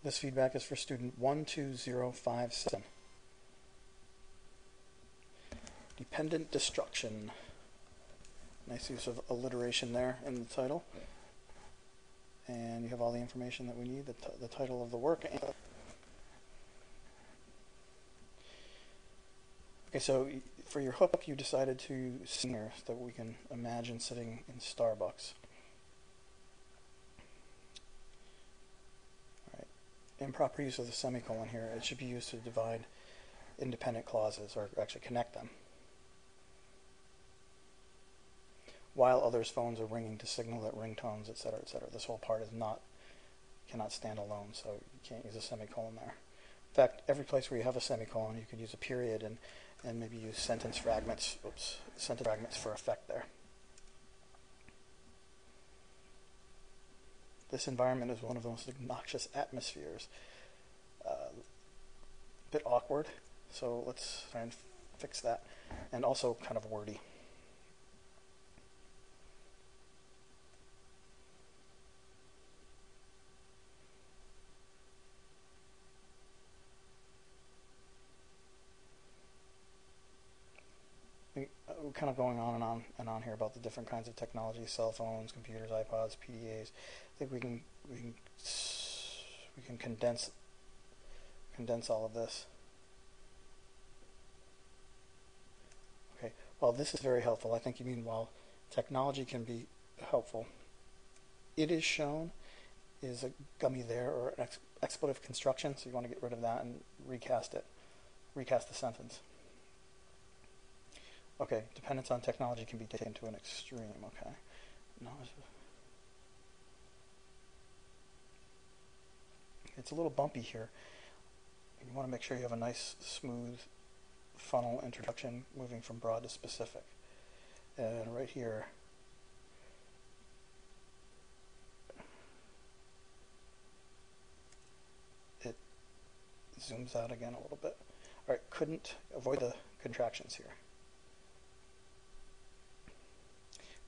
This feedback is for student 12057. Dependent destruction. Nice use of alliteration there in the title. And you have all the information that we need, the title of the work. Okay, so for your hook, you decided to senior that we can imagine sitting in Starbucks. All right. Improper use of the semicolon here. It should be used to divide independent clauses, or actually connect them. While others' phones are ringing to signal that ringtones, etc., etc. This whole part cannot stand alone, so you can't use a semicolon there. In fact, every place where you have a semicolon, you could use a period and maybe use sentence fragments for effect there. This environment is one of the most obnoxious atmospheres. A bit awkward, so let's try and fix that. And also kind of wordy. We're kind of going on and on here about the different kinds of technology: cell phones, computers, iPods, PDAs. I think we can condense all of this. Okay. Well, this is very helpful. I think you mean while technology can be helpful, it is shown is a gummy there, or an expletive construction. So you want to get rid of that and recast it. Recast the sentence. Okay, dependence on technology can be taken to an extreme, okay. No, it's a little bumpy here. You want to make sure you have a nice, smooth funnel introduction moving from broad to specific. And right here, it zooms out again a little bit. All right, couldn't avoid the contractions here.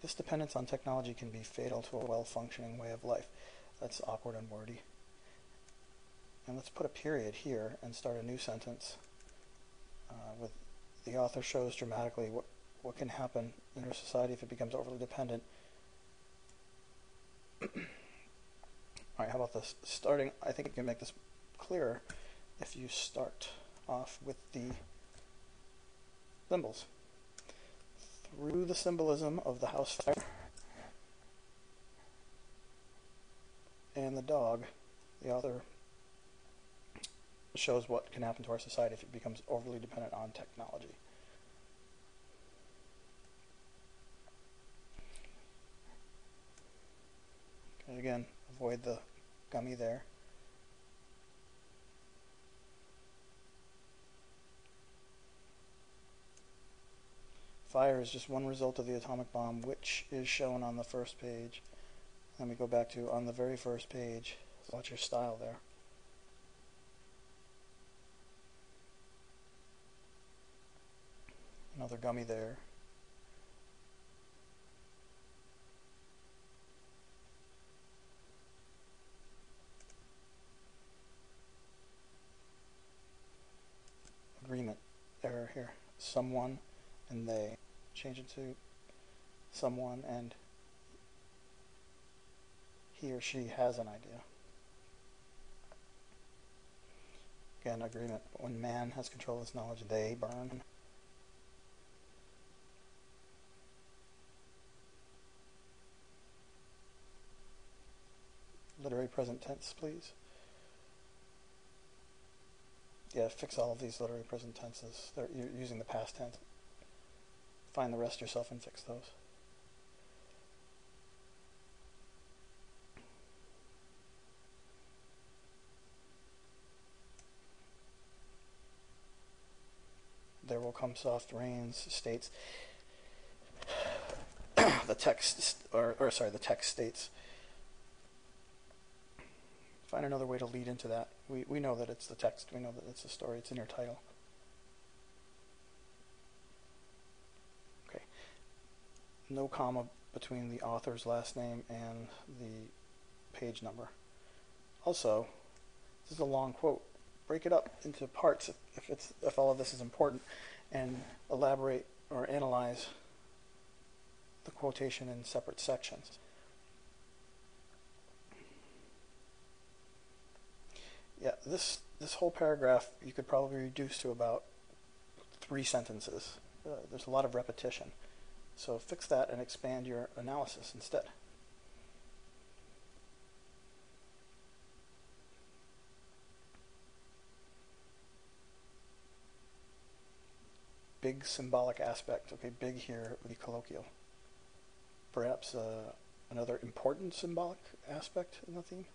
This dependence on technology can be fatal to a well-functioning way of life. That's awkward and wordy. And let's put a period here and start a new sentence. With the author shows dramatically what can happen in our society if it becomes overly dependent. All right, how about this? Starting, I think you can make this clearer if you start off with the symbols. Through the symbolism of the house fire and the dog, the author shows what can happen to our society if it becomes overly dependent on technology. Okay, again, avoid the gummy there. Fire is just one result of the atomic bomb, which is shown on the first page. Then we go back to on the very first page. Watch your style there. Another gummy there. Agreement error here. Someone and they. Change it to someone and he or she has an idea. Again, agreement. When man has control of his knowledge, they burn. Literary present tense, please. Yeah, fix all of these literary present tenses. You're using the past tense. Find the rest yourself and fix those. There will come soft rains states the text the text states. Find another way to lead into that. We know that it's the text. We know that it's the story. It's in your title. No comma between the author's last name and the page number. Also, This is a long quote. Break it up into parts if all of this is important, and elaborate or analyze the quotation in separate sections. Yeah, this whole paragraph you could probably reduce to about 3 sentences. There's a lot of repetition. So fix that and expand your analysis instead. Big symbolic aspect. Okay, big here would be colloquial. Perhaps another important symbolic aspect in the theme.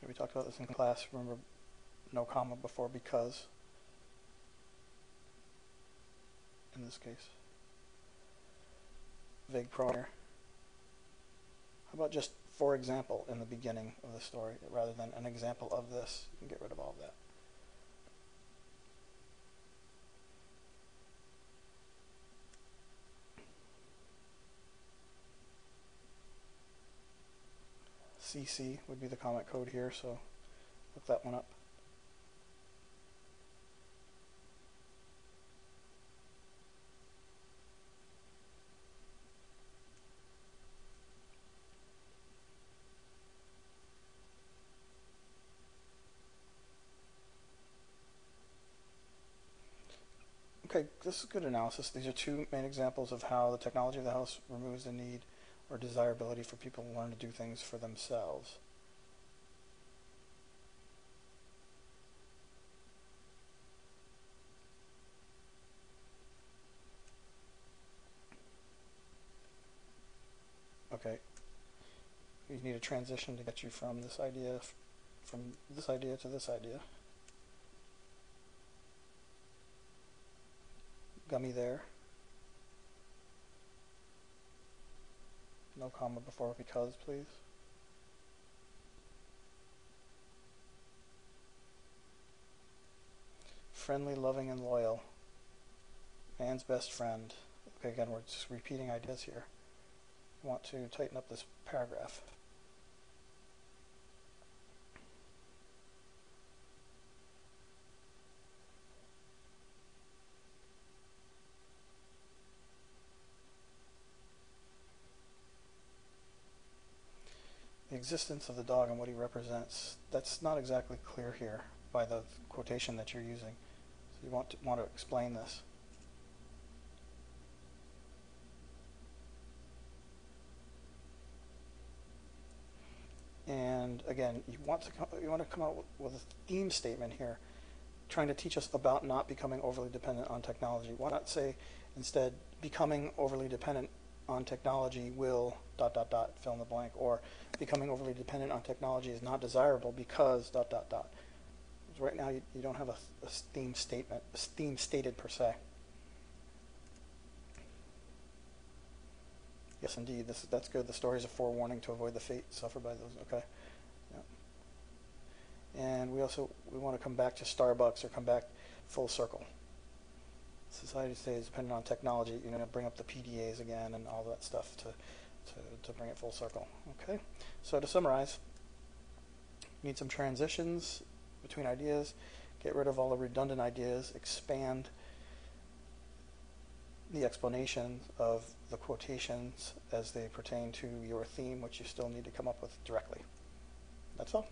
We talked about this in class. Remember, no comma before because in this case. Vague pronoun. How about just for example in the beginning of the story rather than an example of this? You can get rid of all of that. CC would be the comment code here, so look that one up. Okay, this is good analysis. These are 2 main examples of how the technology of the house removes the need or desirability for people to learn to do things for themselves. Okay, you need a transition to get you from this idea to this idea. Gummy there. No comma before because, please. Friendly, loving, and loyal. Man's best friend. Okay, again, we're just repeating ideas here. I want to tighten up this paragraph. The existence of the dog and what he represents, that's not exactly clear here by the quotation that you're using. So you want to explain this. And again, you want to come out with a theme statement here, trying to teach us about not becoming overly dependent on technology. Why not say instead, becoming overly dependent on technology will ... fill in the blank, or becoming overly dependent on technology is not desirable because ... Right now, you don't have a theme stated per se. Yes, indeed, that's good. The story is a forewarning to avoid the fate suffered by those. Okay. Yeah. And we want to come back to Starbucks or come back full circle. Society today is dependent on technology. Bring up the PDAs again and all that stuff to bring it full circle. Okay. So to summarize, you need some transitions between ideas. Get rid of all the redundant ideas. Expand the explanation of the quotations as they pertain to your theme, which you still need to come up with directly. That's all.